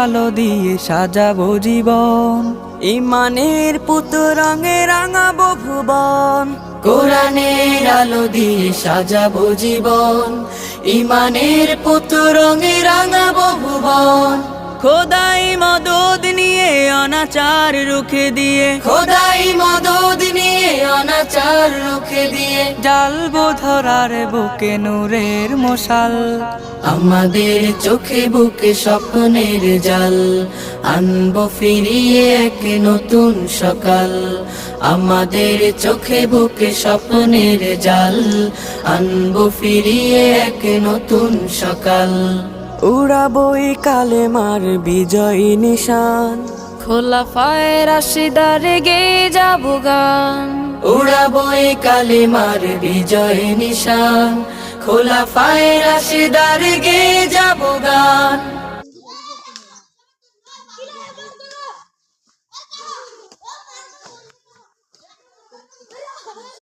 আলো দিয়ে সাজাবো জীবন, ঈমানের পুত রঙে রাঙাবো ভুবন। কোরআনের আলো দিয়ে সাজাবো জীবন, ঈমানের পুত রঙে রাঙাবো ভুবন। খোদাই মদদ নিয়ে অনাচার রুখে দিয়ে, খোদাই মদদ নিয়ে অনাচার রুখে দিয়ে, জ্বালবো ধরার বুকে নূরের মশাল। আমাদের চোখে বুকে স্বপ্নের জাল, আনবো ফিরিয়ে এক নতুন সকাল। আমাদের চোখে বুকে স্বপ্নের জাল, আনবো ফিরিয়ে এক নতুন সকাল। উড়াবো এই কালেমার বিজয় নিশান, খোলাফায়ে রাশিদার গেয়ে যাবো গান। উড়াবো এই কালেমার বিজয় নিশান, খোলাফায়ে রাশিদার গেয়ে যাবো গান।